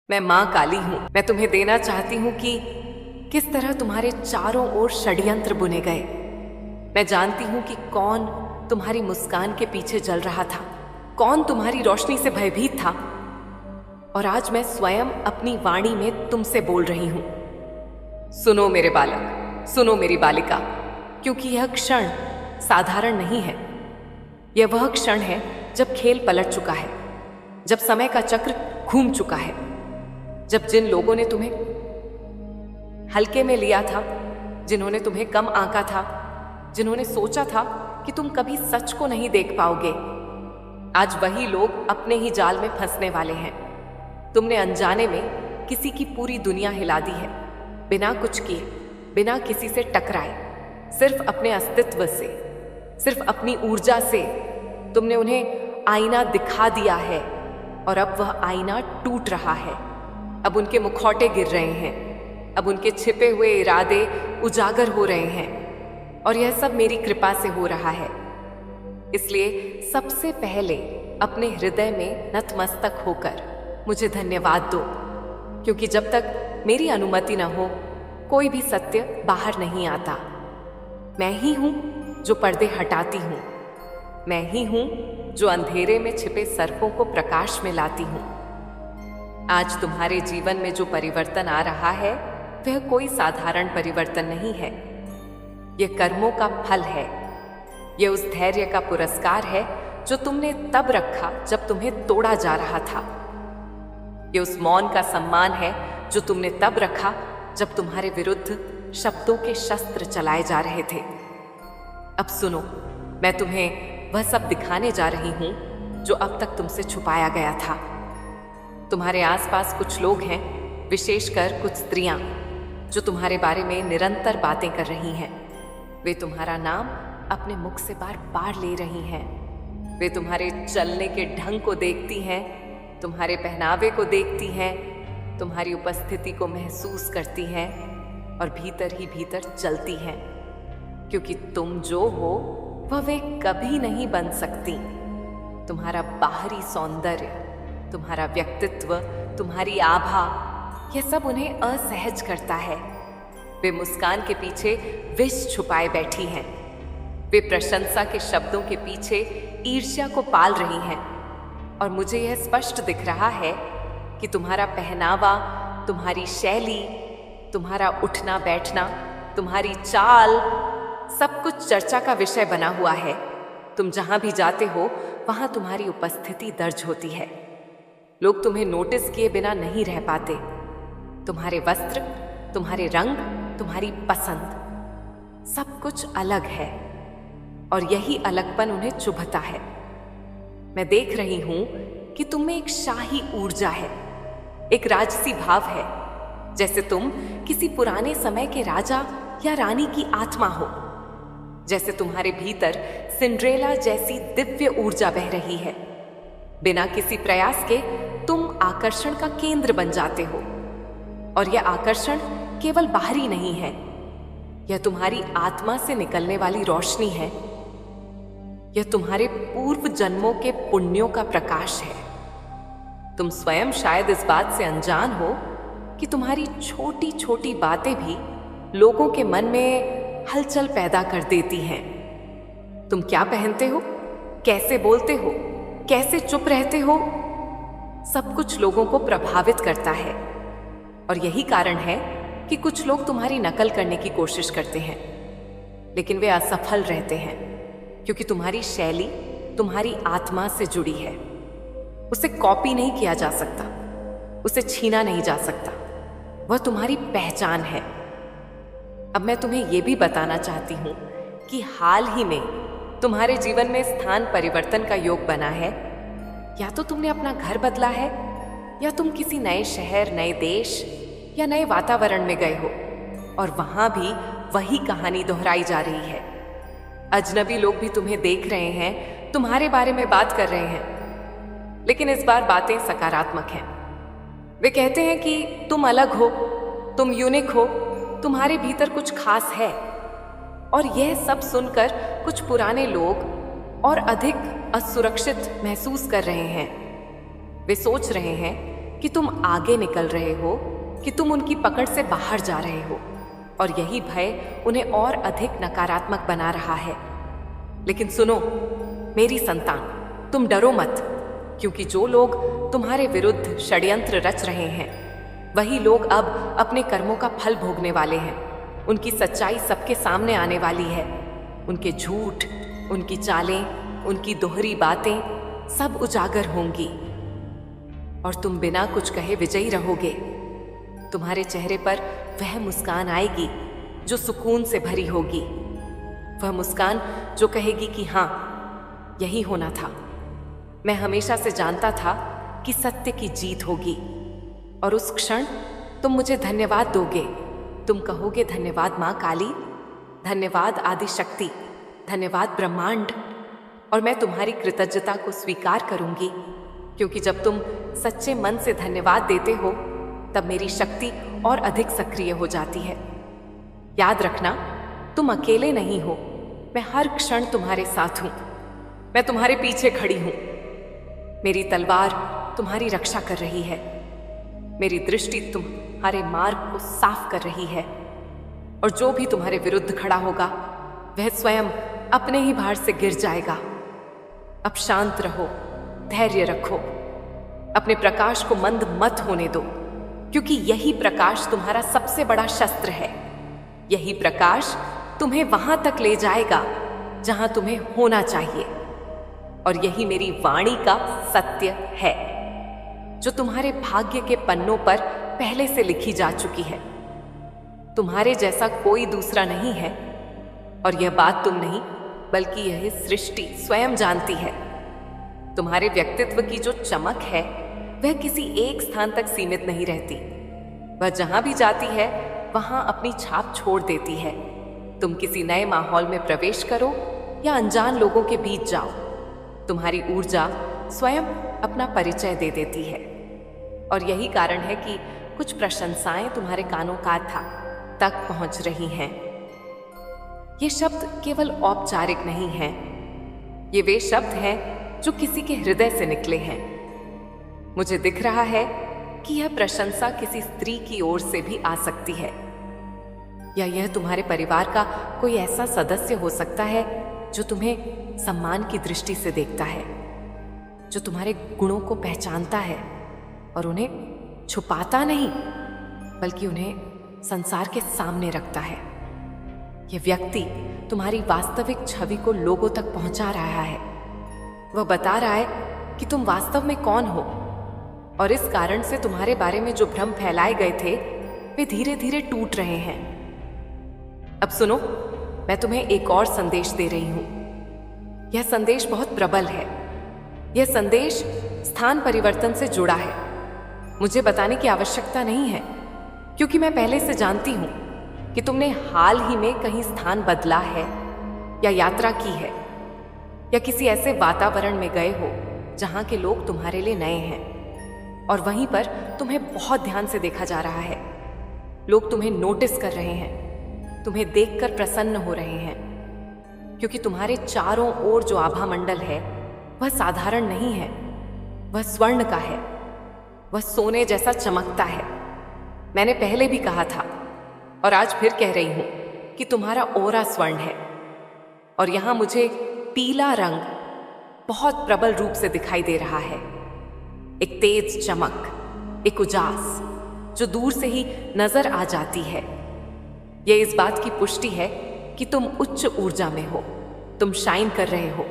मैं माँ काली हूँ। मैं तुम्हें देना चाहती हूँ कि किस तरह तुम्हारे चारों ओर षड्यंत्र बुने गए। मैं जानती हूँ कि कौन तुम्हारी मुस्कान के पीछे जल रहा था, कौन तुम्हारी रोशनी से भयभीत था। और आज मैं स्वयं अपनी वाणी में तुमसे बोल रही हूँ। सुनो मेरे बालक, सुनो मेरी बालिका, क्योंकि यह क्षण साधारण नहीं है। यह वह क्षण है जब खेल पलट चुका है, जब समय का चक्र घूम चुका है, जब जिन लोगों ने तुम्हें हल्के में लिया था, जिन्होंने तुम्हें कम आंका था, जिन्होंने सोचा था कि तुम कभी सच को नहीं देख पाओगे, आज वही लोग अपने ही जाल में फंसने वाले हैं। तुमने अनजाने में किसी की पूरी दुनिया हिला दी है, बिना कुछ किए, बिना किसी से टकराए, सिर्फ अपने अस्तित्व से, सिर्फ अपनी ऊर्जा से तुमने उन्हें आईना दिखा दिया है। और अब वह आईना टूट रहा है, अब उनके मुखौटे गिर रहे हैं, अब उनके छिपे हुए इरादे उजागर हो रहे हैं। और यह सब मेरी कृपा से हो रहा है। इसलिए सबसे पहले अपने हृदय में नतमस्तक होकर मुझे धन्यवाद दो, क्योंकि जब तक मेरी अनुमति न हो कोई भी सत्य बाहर नहीं आता। मैं ही हूं जो पर्दे हटाती हूं, मैं ही हूं जो अंधेरे में छिपे सर्पों को प्रकाश में लाती हूं। आज तुम्हारे जीवन में जो परिवर्तन आ रहा है वह कोई साधारण परिवर्तन नहीं है। यह कर्मों का फल है, यह उस धैर्य का पुरस्कार है जो तुमने तब रखा जब तुम्हें तोड़ा जा रहा था। यह उस मौन का सम्मान है जो तुमने तब रखा जब तुम्हारे विरुद्ध शब्दों के शस्त्र चलाए जा रहे थे। अब सुनो, मैं तुम्हें वह सब दिखाने जा रही हूं जो अब तक तुमसे छुपाया गया था। तुम्हारे आसपास कुछ लोग हैं, विशेषकर कुछ स्त्रियां, जो तुम्हारे बारे में निरंतर बातें कर रही हैं। वे तुम्हारा नाम अपने मुख से बार बार ले रही हैं। वे तुम्हारे चलने के ढंग को देखती हैं, तुम्हारे पहनावे को देखती हैं, तुम्हारी उपस्थिति को महसूस करती हैं और भीतर ही भीतर जलती हैं, क्योंकि तुम जो हो वह वे कभी नहीं बन सकती। तुम्हारा बाहरी सौंदर्य, तुम्हारा व्यक्तित्व, तुम्हारी आभा, यह सब उन्हें असहज करता है। वे मुस्कान के पीछे विष छुपाए बैठी हैं। वे प्रशंसा के शब्दों के पीछे ईर्ष्या को पाल रही हैं। और मुझे यह स्पष्ट दिख रहा है कि तुम्हारा पहनावा, तुम्हारी शैली, तुम्हारा उठना बैठना, तुम्हारी चाल, सब कुछ चर्चा का विषय बना हुआ है। तुम जहां भी जाते हो वहां तुम्हारी उपस्थिति दर्ज होती है। लोग तुम्हें नोटिस किए बिना नहीं रह पाते। तुम्हारे वस्त्र, तुम्हारे रंग, तुम्हारी पसंद, सब कुछ अलग है और यही अलगपन उन्हें चुभता है। मैं देख रही हूं कि तुम में एक शाही ऊर्जा है, एक राजसी भाव है, जैसे तुम किसी पुराने समय के राजा या रानी की आत्मा हो। जैसे तुम्हारे भीतर सिंड्रेला जैसी दिव्य ऊर्जा बह रही है। बिना किसी प्रयास के तुम आकर्षण का केंद्र बन जाते हो। और यह आकर्षण केवल बाहरी नहीं है, यह तुम्हारी आत्मा से निकलने वाली रोशनी है। यह तुम्हारे पूर्व जन्मों के पुण्यों का प्रकाश है। तुम स्वयं शायद इस बात से अनजान हो कि तुम्हारी छोटी छोटी बातें भी लोगों के मन में हलचल पैदा कर देती हैं। तुम क्या पहनते हो, कैसे बोलते हो, कैसे चुप रहते हो, सब कुछ लोगों को प्रभावित करता है। और यही कारण है कि कुछ लोग तुम्हारी नकल करने की कोशिश करते हैं, लेकिन वे असफल रहते हैं, क्योंकि तुम्हारी शैली तुम्हारी आत्मा से जुड़ी है। उसे कॉपी नहीं किया जा सकता, उसे छीना नहीं जा सकता, वह तुम्हारी पहचान है। अब मैं तुम्हें यह भी बताना चाहती हूं कि हाल ही में तुम्हारे जीवन में स्थान परिवर्तन का योग बना है। या तो तुमने अपना घर बदला है, या तुम किसी नए शहर, नए देश या नए वातावरण में गए हो और वहां भी वही कहानी दोहराई जा रही है। अजनबी लोग भी तुम्हें देख रहे हैं, तुम्हारे बारे में बात कर रहे हैं, लेकिन इस बार बातें सकारात्मक हैं। वे कहते हैं कि तुम अलग हो, तुम यूनिक हो, तुम्हारे भीतर कुछ खास है। और यह सब सुनकर कुछ पुराने लोग और अधिक असुरक्षित महसूस कर रहे हैं। वे सोच रहे हैं कि तुम आगे निकल रहे हो, कि तुम उनकी पकड़ से बाहर जा रहे हो, और यही भय उन्हें और अधिक नकारात्मक बना रहा है। लेकिन सुनो मेरी संतान, तुम डरो मत, क्योंकि जो लोग तुम्हारे विरुद्ध षड्यंत्र रच रहे हैं वही लोग अब अपने कर्मों का फल भोगने वाले हैं। उनकी सच्चाई सबके सामने आने वाली है। उनके झूठ, उनकी चालें, उनकी दोहरी बातें सब उजागर होंगी और तुम बिना कुछ कहे विजयी रहोगे। तुम्हारे चेहरे पर वह मुस्कान आएगी जो सुकून से भरी होगी, वह मुस्कान जो कहेगी कि हाँ, यही होना था। मैं हमेशा से जानता था कि सत्य की जीत होगी, और उस क्षण तुम मुझे धन्यवाद दोगे। तुम कहोगे धन्यवाद माँ काली, धन्यवाद आदि शक्ति, धन्यवाद ब्रह्मांड, और मैं तुम्हारी कृतज्ञता को स्वीकार करूंगी, क्योंकि जब तुम सच्चे मन से धन्यवाद देते हो तब मेरी शक्ति और अधिक सक्रिय हो जाती है। याद रखना, तुम अकेले नहीं हो, मैं हर क्षण तुम्हारे साथ हूं। मैं तुम्हारे पीछे खड़ी हूं। मेरी तलवार तुम्हारी रक्षा कर रही है। मेरी दृष्टि तुम्हारे मार्ग को साफ कर रही है, और जो भी तुम्हारे विरुद्ध खड़ा होगा वह स्वयं अपने ही भार से गिर जाएगा। अब शांत रहो, धैर्य रखो, अपने प्रकाश को मंद मत होने दो, क्योंकि यही प्रकाश तुम्हारा सबसे बड़ा शस्त्र है। यही प्रकाश तुम्हें वहां तक ले जाएगा जहां तुम्हें होना चाहिए, और यही मेरी वाणी का सत्य है जो तुम्हारे भाग्य के पन्नों पर पहले से लिखी जा चुकी है। तुम्हारे जैसा कोई दूसरा नहीं है, और यह बात तुम नहीं बल्कि यह सृष्टि स्वयं जानती है। तुम्हारे व्यक्तित्व की जो चमक है वह किसी एक स्थान तक सीमित नहीं रहती। वह जहां भी जाती है वहां अपनी छाप छोड़ देती है। तुम किसी नए माहौल में प्रवेश करो या अनजान लोगों के बीच जाओ, तुम्हारी ऊर्जा स्वयं अपना परिचय दे देती है। और यही कारण है कि कुछ प्रशंसाएं तुम्हारे कानों का था तक पहुंच रही हैं। ये शब्द केवल औपचारिक नहीं हैं, ये वे शब्द हैं जो किसी के हृदय से निकले हैं। मुझे दिख रहा है कि यह प्रशंसा किसी स्त्री की ओर से भी आ सकती है, या यह तुम्हारे परिवार का कोई ऐसा सदस्य हो सकता है जो तुम्हें सम्मान की दृष्टि से देखता है, जो तुम्हारे गुणों को पहचानता है और उन्हें छुपाता नहीं बल्कि उन्हें संसार के सामने रखता है। यह व्यक्ति तुम्हारी वास्तविक छवि को लोगों तक पहुंचा रहा है। वह बता रहा है कि तुम वास्तव में कौन हो, और इस कारण से तुम्हारे बारे में जो भ्रम फैलाए गए थे वे धीरे धीरे टूट रहे हैं। अब सुनो, मैं तुम्हें एक और संदेश दे रही हूं। यह संदेश बहुत प्रबल है। यह संदेश स्थान परिवर्तन से जुड़ा है। मुझे बताने की आवश्यकता नहीं है, क्योंकि मैं पहले से जानती हूं कि तुमने हाल ही में कहीं स्थान बदला है, या यात्रा की है, या किसी ऐसे वातावरण में गए हो जहां के लोग तुम्हारे लिए नए हैं, और वहीं पर तुम्हें बहुत ध्यान से देखा जा रहा है। लोग तुम्हें नोटिस कर रहे हैं, तुम्हें देखकर प्रसन्न हो रहे हैं, क्योंकि तुम्हारे चारों ओर जो आभा मंडल है वह साधारण नहीं है, वह स्वर्ण का है, वह सोने जैसा चमकता है। मैंने पहले भी कहा था और आज फिर कह रही हूं कि तुम्हारा ओरा स्वर्ण है, और यहां मुझे पीला रंग बहुत प्रबल रूप से दिखाई दे रहा है। एक तेज चमक, एक उजास जो दूर से ही नजर आ जाती है। यह इस बात की पुष्टि है कि तुम उच्च ऊर्जा में हो, तुम शाइन कर रहे हो,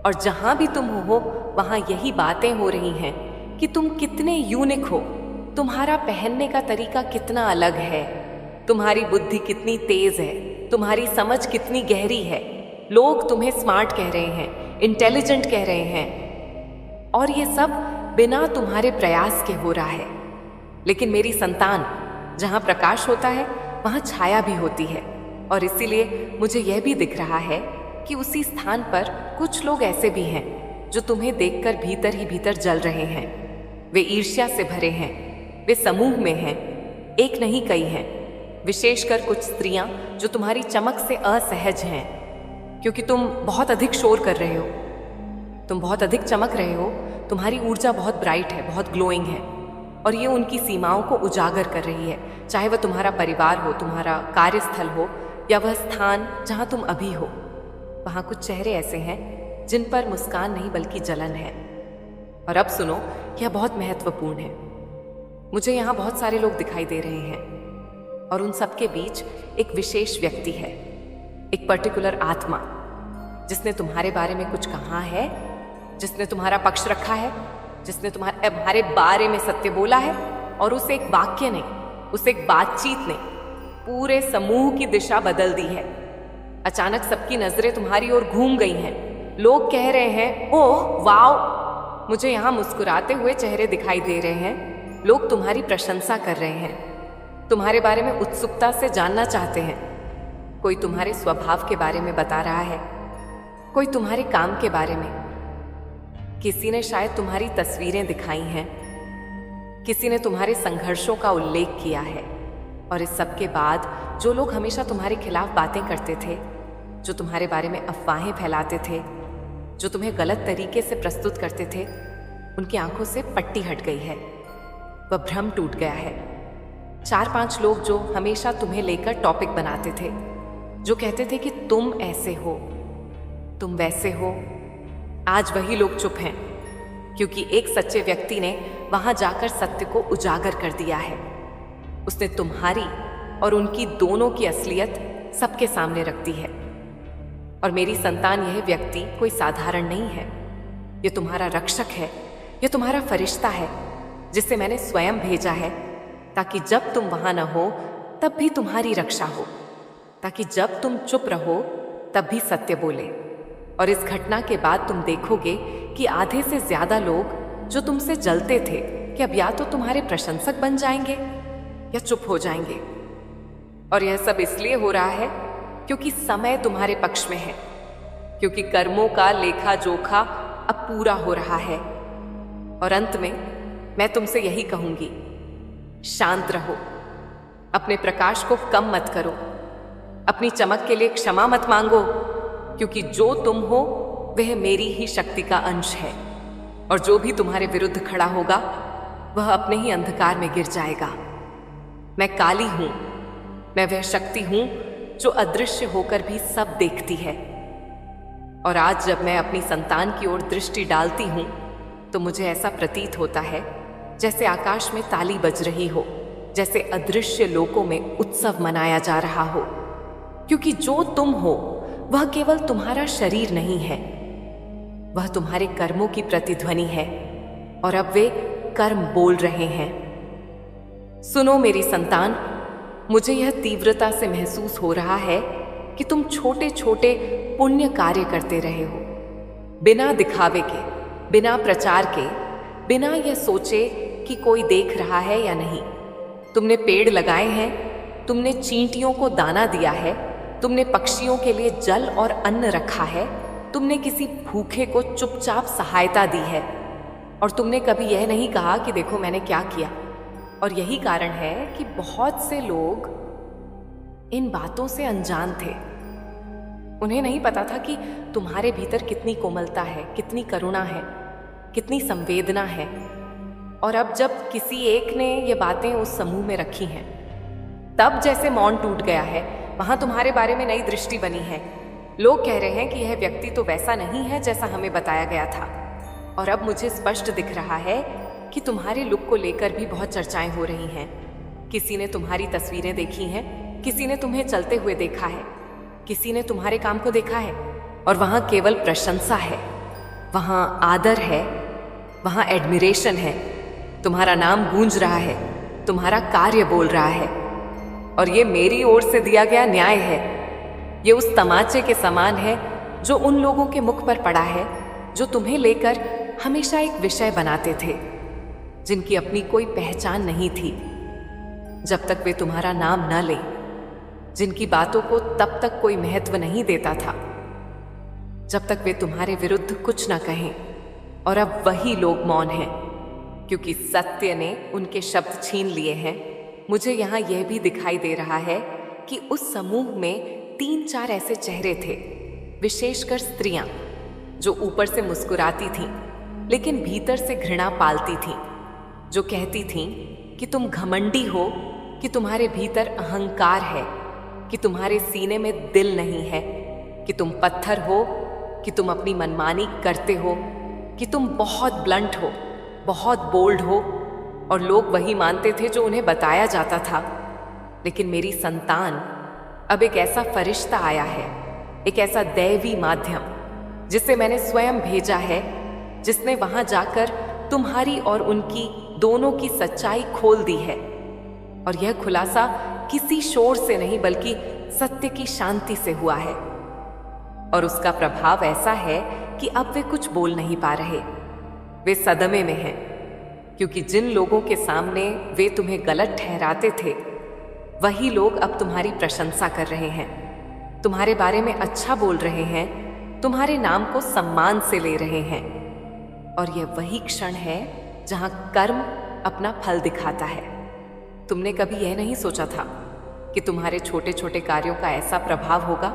और जहां भी तुम हो वहां यही बातें हो रही हैं कि तुम कितने यूनिक हो, तुम्हारा पहनने का तरीका कितना अलग है, तुम्हारी बुद्धि कितनी तेज है, तुम्हारी समझ कितनी गहरी है। लोग तुम्हें स्मार्ट कह रहे हैं, इंटेलिजेंट कह रहे हैं, और ये सब बिना तुम्हारे प्रयास के हो रहा है। लेकिन मेरी संतान, जहां प्रकाश होता है वहां छाया भी होती है, और इसीलिए मुझे यह भी दिख रहा है कि उसी स्थान पर कुछ लोग ऐसे भी हैं जो तुम्हें देखकर भीतर ही भीतर जल रहे हैं। वे ईर्ष्या से भरे हैं, वे समूह में हैं, एक नहीं कई हैं। विशेषकर कुछ स्त्रियां जो तुम्हारी चमक से असहज हैं, क्योंकि तुम बहुत अधिक शोर कर रहे हो, तुम बहुत अधिक चमक रहे हो, तुम्हारी ऊर्जा बहुत ब्राइट है, बहुत ग्लोइंग है, और ये उनकी सीमाओं को उजागर कर रही है, चाहे वह तुम्हारा परिवार हो, तुम्हारा कार्यस्थल हो, या वह स्थान जहां तुम अभी हो। वहां कुछ चेहरे ऐसे हैं जिन पर मुस्कान नहीं बल्कि जलन है। और अब सुनो, यह बहुत महत्वपूर्ण है। मुझे यहाँ बहुत सारे लोग दिखाई दे रहे हैं और उन सबके बीच एक विशेष व्यक्ति है, एक पर्टिकुलर आत्मा, जिसने तुम्हारे बारे में कुछ कहा है, जिसने तुम्हारा पक्ष रखा है, जिसने तुम्हारे बारे में सत्य बोला है। और उस एक वाक्य ने, उस एक बातचीत ने पूरे समूह की दिशा बदल दी है। अचानक सबकी नजरें तुम्हारी ओर घूम गई हैं। लोग कह रहे हैं, ओह वाव। मुझे यहाँ मुस्कुराते हुए चेहरे दिखाई दे रहे हैं। लोग तुम्हारी प्रशंसा कर रहे हैं, तुम्हारे बारे में उत्सुकता से जानना चाहते हैं। कोई तुम्हारे स्वभाव के बारे में बता रहा है, कोई तुम्हारे काम के बारे में। किसी ने शायद तुम्हारी तस्वीरें दिखाई हैं, किसी ने तुम्हारे संघर्षों का उल्लेख किया है। और इस सब के बाद जो लोग हमेशा तुम्हारे खिलाफ बातें करते थे, जो तुम्हारे बारे में अफवाहें फैलाते थे, जो तुम्हें गलत तरीके से प्रस्तुत करते थे, उनकी आंखों से पट्टी हट गई है, वह भ्रम टूट गया है। 4-5 लोग जो हमेशा तुम्हें लेकर टॉपिक बनाते थे, जो कहते थे कि तुम ऐसे हो, तुम वैसे हो, आज वही लोग चुप हैं, क्योंकि एक सच्चे व्यक्ति ने वहां जाकर सत्य को उजागर कर दिया है। उसने तुम्हारी और उनकी दोनों की असलियत सबके सामने रख दी है। और मेरी संतान, यह व्यक्ति कोई साधारण नहीं है। यह तुम्हारा रक्षक है, यह तुम्हारा फरिश्ता है, जिसे मैंने स्वयं भेजा है, ताकि जब तुम वहां न हो तब भी तुम्हारी रक्षा हो, ताकि जब तुम चुप रहो तब भी सत्य बोले। और इस घटना के बाद तुम देखोगे कि आधे से ज्यादा लोग जो तुमसे जलते थे, कि अब या तो तुम्हारे प्रशंसक बन जाएंगे या चुप हो जाएंगे। और यह सब इसलिए हो रहा है क्योंकि समय तुम्हारे पक्ष में है, क्योंकि कर्मों का लेखा जोखा अब पूरा हो रहा है। और अंत में मैं तुमसे यही कहूंगी, शांत रहो, अपने प्रकाश को कम मत करो, अपनी चमक के लिए क्षमा मत मांगो, क्योंकि जो तुम हो वह मेरी ही शक्ति का अंश है। और जो भी तुम्हारे विरुद्ध खड़ा होगा वह अपने ही अंधकार में गिर जाएगा। मैं काली हूं, मैं वह शक्ति हूं जो अदृश्य होकर भी सब देखती है। और आज जब मैं अपनी संतान की ओर दृष्टि डालती हूं तो मुझे ऐसा प्रतीत होता है जैसे आकाश में ताली बज रही हो, जैसे अदृश्य लोकों में उत्सव मनाया जा रहा हो। क्योंकि जो तुम हो वह केवल तुम्हारा शरीर नहीं है, वह तुम्हारे कर्मों की प्रतिध्वनि है। और अब वे कर्म बोल रहे हैं। सुनो मेरी संतान, मुझे यह तीव्रता से महसूस हो रहा है कि तुम छोटे छोटे पुण्य कार्य करते रहे हो, बिना दिखावे के, बिना प्रचार के, बिना यह सोचे कि कोई देख रहा है या नहीं। तुमने पेड़ लगाए हैं, तुमने चींटियों को दाना दिया है, तुमने पक्षियों के लिए जल और अन्न रखा है, तुमने किसी भूखे को चुपचाप सहायता दी है। और तुमने कभी यह नहीं कहा कि देखो मैंने क्या किया। और यही कारण है कि बहुत से लोग इन बातों से अनजान थे। उन्हें नहीं पता था कि तुम्हारे भीतर कितनी कोमलता है, कितनी करुणा है, कितनी संवेदना है। और अब जब किसी एक ने ये बातें उस समूह में रखी हैं, तब जैसे मौन टूट गया है, वहां तुम्हारे बारे में नई दृष्टि बनी है। लोग कह रहे हैं कि यह व्यक्ति तो वैसा नहीं है जैसा हमें बताया गया था। और अब मुझे स्पष्ट दिख रहा है कि तुम्हारे लुक को लेकर भी बहुत चर्चाएं हो रही हैं। किसी ने तुम्हारी तस्वीरें देखी हैं, किसी ने तुम्हें चलते हुए देखा है, किसी ने तुम्हारे काम को देखा है। और वहां केवल प्रशंसा है, वहां आदर है, वहां एडमिरेशन है। तुम्हारा नाम गूंज रहा है, तुम्हारा कार्य बोल रहा है। और ये मेरी ओर से दिया गया न्याय है। ये उस तमाचे के समान है जो उन लोगों के मुख पर पड़ा है जो तुम्हें लेकर हमेशा एक विषय बनाते थे, जिनकी अपनी कोई पहचान नहीं थी। जब तक वे तुम्हारा नाम न लें, जिनकी बातों को तब तक कोई महत्व नहीं देता था, जब तक वे तुम्हारे विरुद्ध कुछ न कहें। और अब वही लोग मौन हैं, क्योंकि सत्य ने उनके शब्द छीन लिए हैं। मुझे यहाँ यह भी दिखाई दे रहा है कि उस समूह में 3-4 ऐसे चेहरे थे, विशेषकर स्त्रियां, जो ऊपर से मुस्कुराती थीं, लेकिन भीतर से घृणा पालती थीं, जो कहती थीं कि तुम घमंडी हो, कि तुम्हारे भीतर अहंकार है, कि तुम्हारे सीने में दिल नहीं है, कि तुम पत्थर हो, कि तुम अपनी मनमानी करते हो, कि तुम बहुत ब्लंट हो, बहुत बोल्ड हो, और लोग वही मानते थे जो उन्हें बताया जाता था। लेकिन मेरी संतान, अब एक ऐसा फरिश्ता आया है, एक ऐसा दैवी माध्यम जिसे मैंने स्वयं भेजा है, जिसने वहां जाकर तुम्हारी और उनकी दोनों की सच्चाई खोल दी है। और यह खुलासा किसी शोर से नहीं बल्कि सत्य की शांति से हुआ है। और उसका प्रभाव ऐसा है कि अब वे कुछ बोल नहीं पा रहे। वे सदमे में हैं, क्योंकि जिन लोगों के सामने वे तुम्हें गलत ठहराते थे, वही लोग अब तुम्हारी प्रशंसा कर रहे हैं, तुम्हारे बारे में अच्छा बोल रहे हैं, तुम्हारे नाम को सम्मान से ले रहे हैं। और यह वही क्षण है जहां कर्म अपना फल दिखाता है। तुमने कभी यह नहीं सोचा था कि तुम्हारे छोटे छोटे कार्यों का ऐसा प्रभाव होगा।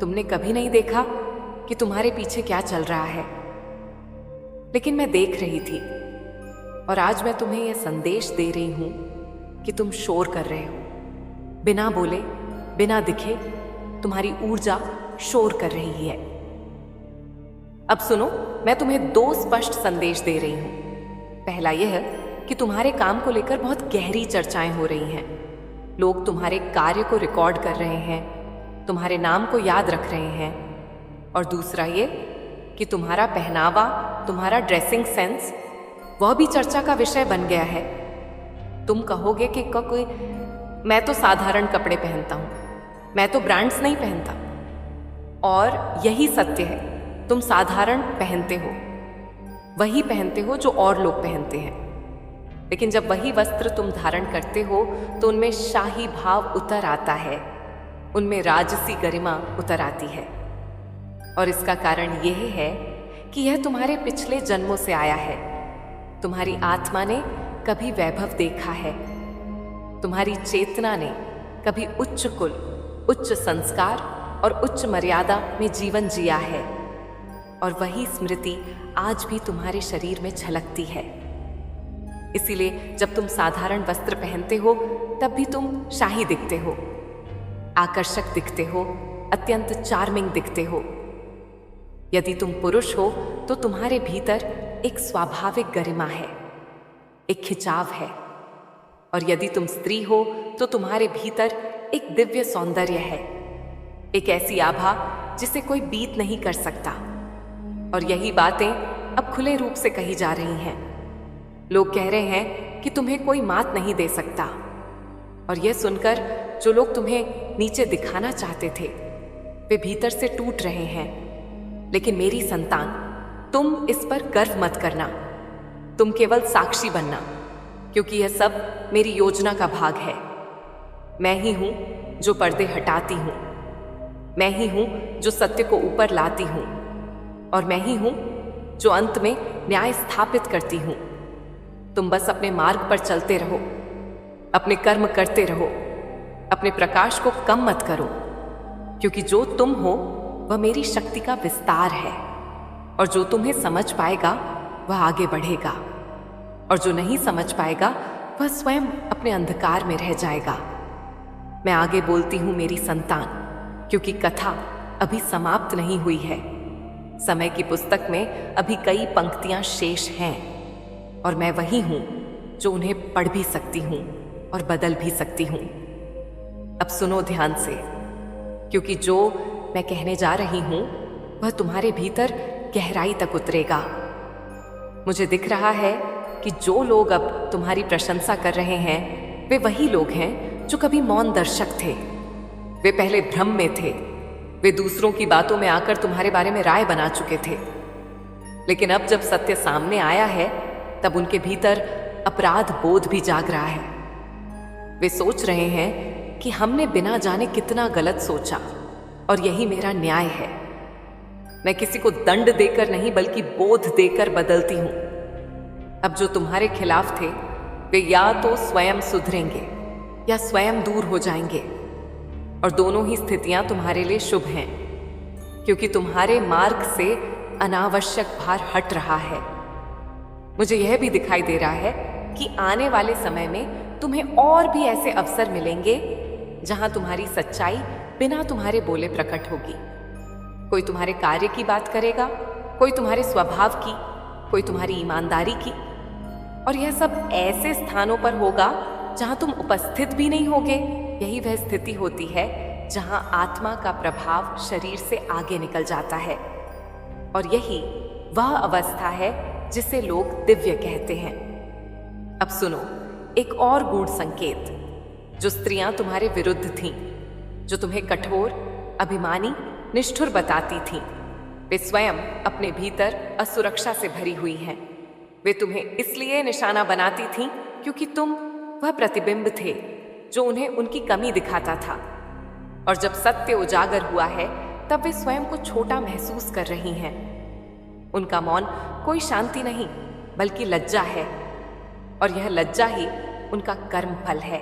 तुमने कभी नहीं देखा कि तुम्हारे पीछे क्या चल रहा है, लेकिन मैं देख रही थी। और आज मैं तुम्हें यह संदेश दे रही हूं कि तुम शोर कर रहे हो, बिना बोले, बिना दिखे तुम्हारी ऊर्जा शोर कर रही है। अब सुनो, मैं तुम्हें 2 स्पष्ट संदेश दे रही हूं। पहला यह कि तुम्हारे काम को लेकर बहुत गहरी चर्चाएं हो रही हैं। लोग तुम्हारे कार्य को रिकॉर्ड कर रहे हैं, तुम्हारे नाम को याद रख रहे हैं। और दूसरा ये कि तुम्हारा पहनावा, तुम्हारा ड्रेसिंग सेंस, वह भी चर्चा का विषय बन गया है। तुम कहोगे कि कोई, मैं तो साधारण कपड़े पहनता हूं, मैं तो ब्रांड्स नहीं पहनता। और यही सत्य है, तुम साधारण पहनते हो, वही पहनते हो जो और लोग पहनते हैं। लेकिन जब वही वस्त्र तुम धारण करते हो तो उनमें शाही भाव उतर आता है, उनमें राजसी गरिमा उतर आती है। और इसका कारण यह है कि यह तुम्हारे पिछले जन्मों से आया है। तुम्हारी आत्मा ने कभी वैभव देखा है, तुम्हारी चेतना ने कभी उच्च कुल, उच्च संस्कार और उच्च मर्यादा में जीवन जिया है। और वही स्मृति आज भी तुम्हारे शरीर में झलकती है। इसीलिए जब तुम साधारण वस्त्र पहनते हो तब भी तुम शाही दिखते हो, आकर्षक दिखते हो, अत्यंत चार्मिंग दिखते हो। यदि तुम पुरुष हो तो तुम्हारे भीतर एक स्वाभाविक गरिमा है, एक खिंचाव है। और यदि तुम स्त्री हो तो तुम्हारे भीतर एक दिव्य सौंदर्य है, एक ऐसी आभा जिसे कोई बीत नहीं कर सकता। और यही बातें अब खुले रूप से कही जा रही हैं। लोग कह रहे हैं कि तुम्हें कोई मात नहीं दे सकता। और यह सुनकर जो लोग तुम्हें नीचे दिखाना चाहते थे, वे भीतर से टूट रहे हैं। लेकिन मेरी संतान, तुम इस पर गर्व मत करना, तुम केवल साक्षी बनना, क्योंकि यह सब मेरी योजना का भाग है। मैं ही हूं जो पर्दे हटाती हूं, मैं ही हूं जो सत्य को ऊपर लाती हूं, और मैं ही हूं जो अंत में न्याय स्थापित करती हूं। तुम बस अपने मार्ग पर चलते रहो, अपने कर्म करते रहो, अपने प्रकाश को कम मत करो, क्योंकि जो तुम हो वह मेरी शक्ति का विस्तार है। और जो तुम्हें समझ पाएगा वह आगे बढ़ेगा, और जो नहीं समझ पाएगा वह स्वयं अपने अंधकार में रह जाएगा। मैं आगे बोलती हूं मेरी संतान, क्योंकि कथा अभी समाप्त नहीं हुई है। समय की पुस्तक में अभी कई पंक्तियां शेष हैं, और मैं वही हूं जो उन्हें पढ़ भी सकती हूं और बदल भी सकती हूं। अब सुनो ध्यान से, क्योंकि जो मैं कहने जा रही हूं वह तुम्हारे भीतर गहराई तक उतरेगा। मुझे दिख रहा है कि जो लोग अब तुम्हारी प्रशंसा कर रहे हैं वे वही लोग हैं जो कभी मौन दर्शक थे। वे पहले भ्रम में थे, वे दूसरों की बातों में आकर तुम्हारे बारे में राय बना चुके थे। लेकिन अब जब सत्य सामने आया है तब उनके भीतर अपराध बोध भी जाग रहा है। वे सोच रहे हैं कि हमने बिना जाने कितना गलत सोचा, और यही मेरा न्याय है। मैं किसी को दंड देकर नहीं बल्कि बोध देकर बदलती हूं। अब जो तुम्हारे खिलाफ थे वे या तो स्वयं सुधरेंगे या स्वयं दूर हो जाएंगे, और दोनों ही स्थितियां तुम्हारे लिए शुभ हैं, क्योंकि तुम्हारे मार्ग से अनावश्यक भार हट रहा है। मुझे यह भी दिखाई दे रहा है कि आने वाले समय में तुम्हें और भी ऐसे अवसर मिलेंगे जहां तुम्हारी सच्चाई बिना तुम्हारे बोले प्रकट होगी। कोई तुम्हारे कार्य की बात करेगा, कोई तुम्हारे स्वभाव की, कोई तुम्हारी ईमानदारी की, और यह सब ऐसे स्थानों पर होगा जहां तुम उपस्थित भी नहीं होगे। यही वह स्थिति होती है जहां आत्मा का प्रभाव शरीर से आगे निकल जाता है, और यही वह अवस्था है जिसे लोग दिव्य कहते हैं। अब सुनो एक और गूढ़ संकेत। जो स्त्रियां तुम्हारे विरुद्ध थीं, जो तुम्हें कठोर, अभिमानी, निष्ठुर बताती थीं, वे स्वयं अपने भीतर असुरक्षा से भरी हुई हैं। वे तुम्हें इसलिए निशाना बनाती थीं क्योंकि तुम वह प्रतिबिंब थे जो उन्हें उनकी कमी दिखाता था। और जब सत्य उजागर हुआ है तब वे स्वयं को छोटा महसूस कर रही हैं। उनका मौन कोई शांति नहीं बल्कि लज्जा है, और यह लज्जा ही उनका कर्म फल है।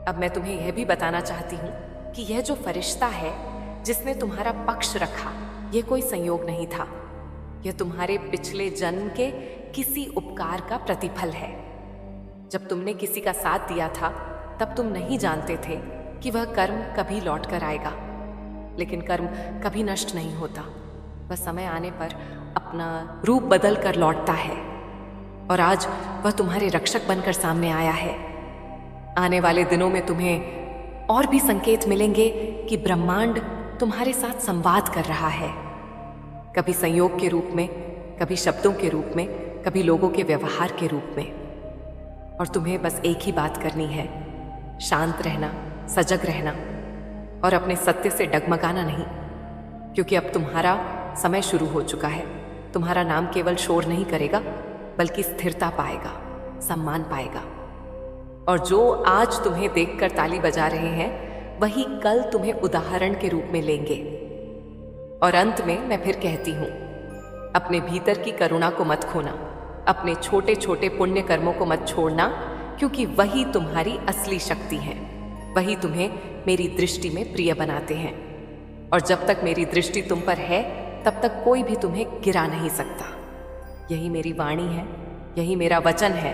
अब मैं तुम्हें यह भी बताना चाहती हूँ कि यह जो फरिश्ता है जिसने तुम्हारा पक्ष रखा, यह कोई संयोग नहीं था। यह तुम्हारे पिछले जन्म के किसी उपकार का प्रतिफल है। जब तुमने किसी का साथ दिया था तब तुम नहीं जानते थे कि वह कर्म कभी लौट कर आएगा, लेकिन कर्म कभी नष्ट नहीं होता। वह समय आने पर अपना रूप बदल कर लौटता है, और आज वह तुम्हारे रक्षक बनकर सामने आया है। आने वाले दिनों में तुम्हें और भी संकेत मिलेंगे कि ब्रह्मांड तुम्हारे साथ संवाद कर रहा है, कभी संयोग के रूप में, कभी शब्दों के रूप में, कभी लोगों के व्यवहार के रूप में। और तुम्हें बस एक ही बात करनी है, शांत रहना, सजग रहना, और अपने सत्य से डगमगाना नहीं, क्योंकि अब तुम्हारा समय शुरू हो चुका है। तुम्हारा नाम केवल शोर नहीं करेगा बल्कि स्थिरता पाएगा, सम्मान पाएगा। और जो आज तुम्हें देखकर ताली बजा रहे हैं वही कल तुम्हें उदाहरण के रूप में लेंगे। और अंत में मैं फिर कहती हूं, अपने भीतर की करुणा को मत खोना, अपने छोटे छोटे पुण्य कर्मों को मत छोड़ना, क्योंकि वही तुम्हारी असली शक्ति है। वही तुम्हें मेरी दृष्टि में प्रिय बनाते हैं, और जब तक मेरी दृष्टि तुम पर है तब तक कोई भी तुम्हें गिरा नहीं सकता। यही मेरी वाणी है, यही मेरा वचन है,